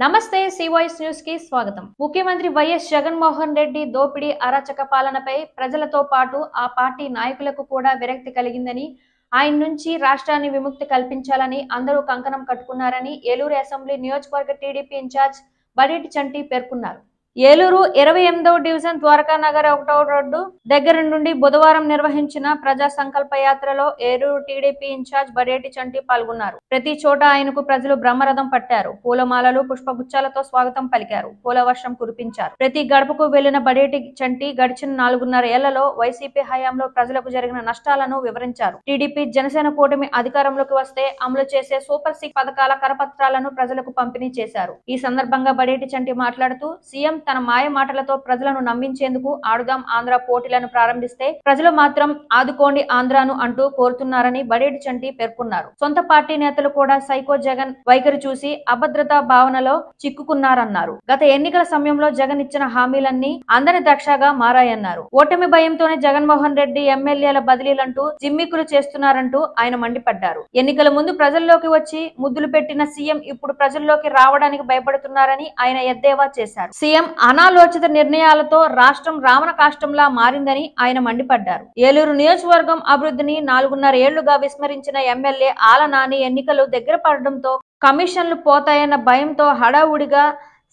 నమస్తే సివాయిస్ న్యూస్ కి స్వాగతం. ముఖ్యమంత్రి వైఎస్ జగన్మోహన్ రెడ్డి దోపిడీ అరాచక పాలనపై ప్రజలతో పాటు ఆ పార్టీ నాయకులకు కూడా విరక్తి కలిగిందని, ఆయన నుంచి రాష్ట్రాన్ని విముక్తి కల్పించాలని అందరూ కంకణం కట్టుకున్నారని ఏలూరు అసెంబ్లీ నియోజకవర్గ టీడీపీ ఇన్ఛార్జ్ బడేటి చంటి పేర్కొన్నారు. ఏలూరు 28వ డివిజన్ ద్వారకా నగర్ 1వ రోడ్డు దగ్గర నుండి బుధవారం నిర్వహించిన ప్రజా సంకల్ప యాత్రలో ఏలూరు టీడీపీ ఇన్ఛార్జ్ బడేటి చంటి పాల్గొన్నారు. ప్రతి చోట ఆయనకు ప్రజలు బ్రహ్మరథం పట్టారు. పూలమాలలు, పుష్పగుచ్చాలతో స్వాగతం పలికారు. పూల వర్షం కురిపించారు. ప్రతి గడపకు వెళ్లిన బడేటి చంటి గడిచిన 4.5 ఏళ్లలో వైసీపీ హయాంలో ప్రజలకు జరిగిన నష్టాలను వివరించారు. టీడీపీ జనసేన కూటమి అధికారంలోకి వస్తే అమలు చేసే సూపర్ 6 పథకాల కరపత్రాలను ప్రజలకు పంపిణీ చేశారు. ఈ సందర్భంగా బడేటి చంటి మాట్లాడుతూ సీఎం తన మాయ మాటలతో ప్రజలను నమ్మించేందుకు ఆడుదాం ఆంధ్ర పోటీలను ప్రారంభిస్తే ప్రజలు మాత్రం ఆదుకోండి ఆంధ్రాను అంటూ కోరుతున్నారని బడేటి చంటి పేర్కొన్నారు. సొంత పార్టీ నేతలు కూడా సైకో జగన్ వైఖరి చూసి అభద్రతా భావనలో చిక్కుకున్నారన్నారు. గత ఎన్నికల సమయంలో జగన్ ఇచ్చిన హామీలన్నీ అందని ద్రాక్షగా మారాయన్నారు. ఓటమి భయంతోనే జగన్మోహన్ రెడ్డి ఎమ్మెల్యేల బదిలీలంటూ జిమ్మికులు చేస్తున్నారంటూ ఆయన మండిపడ్డారు. ఎన్నికల ముందు ప్రజల్లోకి వచ్చి ముద్దులు పెట్టిన సీఎం ఇప్పుడు ప్రజల్లోకి రావడానికి భయపడుతున్నారని ఆయన ఎద్దేవా చేశారు. సీఎం అనాలోచిత నిర్ణయాలతో రాష్ట్రం రావణ కాష్టంలా మారిందని ఆయన మండిపడ్డారు. ఏలూరు నియోజకవర్గం అభివృద్ధిని 4.5 ఏళ్లుగా విస్మరించిన ఎమ్మెల్యే ఆల నాని ఎన్నికలు దగ్గర పడడంతో కమిషన్లు పోతాయన్న భయంతో హడావుడిగా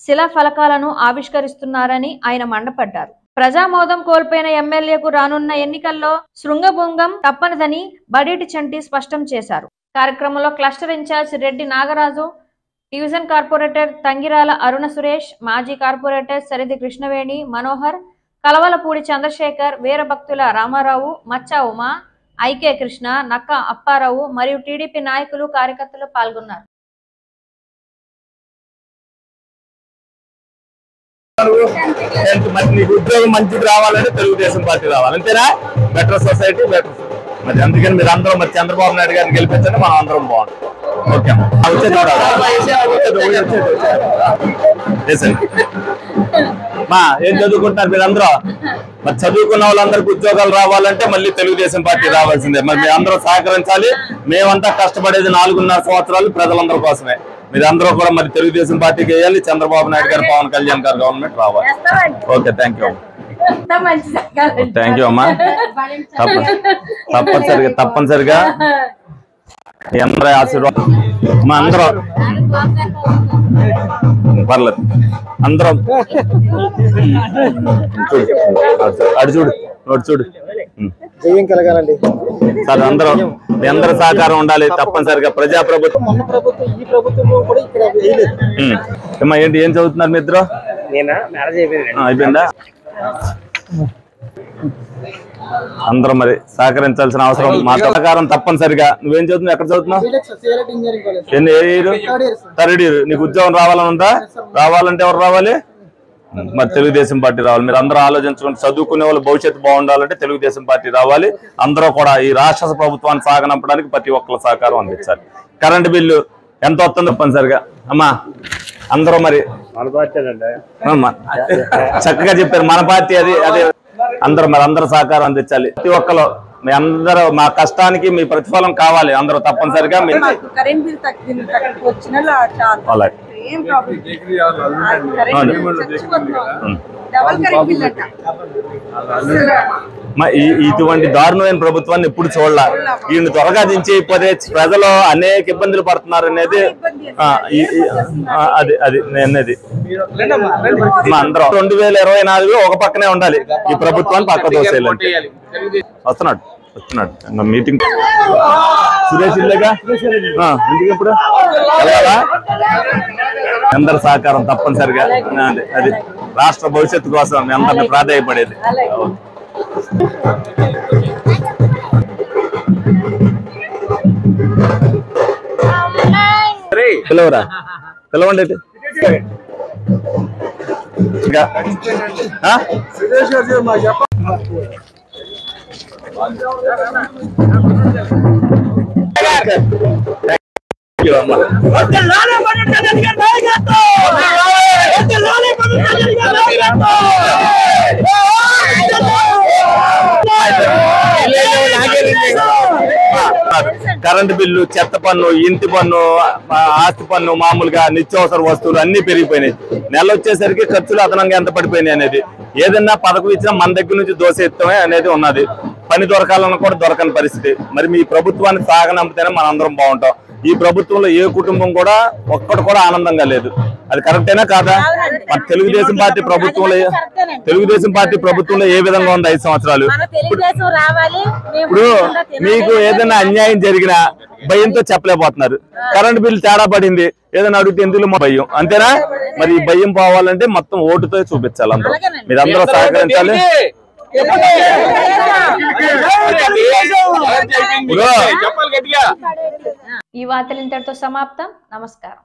శిలాఫలకాలను ఆవిష్కరిస్తున్నారని ఆయన మండిపడ్డారు. ప్రజామోదం కోల్పోయిన ఎమ్మెల్యేకు రానున్న ఎన్నికల్లో శృంగభంగం తప్పనిదని బడేటి చంటి స్పష్టం చేశారు. కార్యక్రమంలో cluster in charge Reddy Nagaraju, division corporator Tangirala Aruna Suresh, మాజీ కార్పొరేటర్ సరిది కృష్ణవేణి, మనోహర్, కలవలపూడి చంద్రశేఖర్, వీరభక్తుల రామారావు, మచ్చా ఉమా, ఐకే కృష్ణ, నక్క అప్పారావు మరియు టీడీపీ నాయకులు, కార్యకర్తలు పాల్గొన్నారు. ఉద్యోగం మంచిది రావాలంటే తెలుగుదేశం పార్టీ రావాలి, అంతేనా? Better society better. మరి అందుకని మీరు అందరూ మరి చంద్రబాబు నాయుడు గారిని గెలిపించండి, మనం అందరం బాగుంటాం. ఓకే మా ఏం చదువుకుంటున్నారు మీరు అందరూ? మరి చదువుకున్న వాళ్ళందరికీ ఉద్యోగాలు రావాలంటే మళ్ళీ తెలుగుదేశం పార్టీ రావాల్సిందే. మరి మీరు అందరూ సహకరించాలి. మేమంతా కష్టపడేది 4.5 సంవత్సరాలు ప్రజలందరి కోసమే. మీరు అందరూ కూడా మరి తెలుగుదేశం పార్టీకి వేయాలి. చంద్రబాబు నాయుడు గారు, పవన్ కళ్యాణ్ గారు గవర్నమెంట్ రావాలి. Okay, thank you. Thank you అమ్మా. తప్పనిసరిగా అందరూ ఆశీర్వాదం. మా అందరం పర్లేదు, అందరం చూడు చూడు సార్, అందరం మీ అందరూ సహకారం ఉండాలి తప్పనిసరిగా. ప్రజాప్రభుత్వం ఏంటి, ఏం చదువుతున్నారు మీ ఇద్దరు? అయిపోయిందా? అందరం మరి సహకరించాల్సిన అవసరం, మా సహకారం తప్పనిసరిగా. నువ్వేం చదువుతున్నావు, ఎక్కడ చదువుతున్నావు? Third year. నీకు ఉద్యోగం రావాలని ఉందా? రావాలంటే ఎవరు రావాలి? మరి తెలుగుదేశం పార్టీ రావాలి. మీరు అందరూ ఆలోచించుకుని చదువుకునే వాళ్ళు భవిష్యత్తు బాగుండాలంటే తెలుగుదేశం పార్టీ రావాలి. అందరూ కూడా ఈ రాష్ట్ర ప్రభుత్వాన్ని సాగనంపడానికి ప్రతి ఒక్కరు సహకారం అందించాలి. కరెంటు బిల్లు ఎంత వస్తుందో తప్పనిసరిగా అమ్మా అందరూ మరి చక్కగా చెప్పారు. మన పార్టీ అది అదే. అందరూ మరి అందరూ సహకారం అందించాలి. ప్రతి ఒక్కరు మీ అందరూ మా కష్టానికి మీ ప్రతిఫలం కావాలి. అందరూ తప్పనిసరిగా ఇటువంటి దారుణమైన ప్రభుత్వాన్ని ఎప్పుడు చూడాల. ఈయన త్వరగా దించేయకపోతే ప్రజలు అనేక ఇబ్బందులు పడుతున్నారు అనేది అది నేనేది. మా అందరం 2024 ఒక పక్కనే ఉండాలి. ఈ ప్రభుత్వాన్ని పక్క దోసేయాలంటే. వస్తున్నాడు మీటింగ్ సురేష్ ఇల్లేగా ఇంటికి ఎప్పుడు వెళ్ళాలా? అందరి సహకారం తప్పనిసరిగా. అది రాష్ట్ర భవిష్యత్తు కోసం మీ అందరిని ప్రాధాన్యపడేది. పిలవరా, పిలవండి. కరెంటు బిల్లు, చెత్త పన్ను, ఇంటి పన్ను, ఆస్తి పన్ను, మామూలుగా నిత్యావసర వస్తువులు అన్ని పెరిగిపోయినాయి. నెల వచ్చేసరికి ఖర్చులు అదనంగా ఎంత పడిపోయినాయి అనేది. ఏదన్నా పథకం ఇచ్చినా మన దగ్గర నుంచి దోసేత్తమే అనేది ఉన్నది. పని దొరకాలన్నా కూడా దొరకని పరిస్థితి. మరి మీ ప్రభుత్వాన్ని సాగనంపితేనే మనం అందరం బాగుంటాం. ఈ ప్రభుత్వంలో ఏ కుటుంబం కూడా ఒక్కటి కూడా ఆనందంగా లేదు. అది కరెక్టేనా కాదా? మరి తెలుగుదేశం పార్టీ ప్రభుత్వంలో ఏ విధంగా ఉంది 5 సంవత్సరాలు? ఇప్పుడు మీకు ఏదైనా అన్యాయం జరిగినా భయంతో చెప్పలేకపోతున్నారు. కరెంట్ బిల్ తేడా పడింది, ఏదైనా అడిగితే ఎందుకు భయం, అంతేనా? మరి ఈ భయం పోవాలంటే మొత్తం ఓటుతో చూపించాలి. అందరూ మీరందరూ సహకరించాలి. ఈ వార్తలు ఇంతటితో సమాప్తం. నమస్కారం.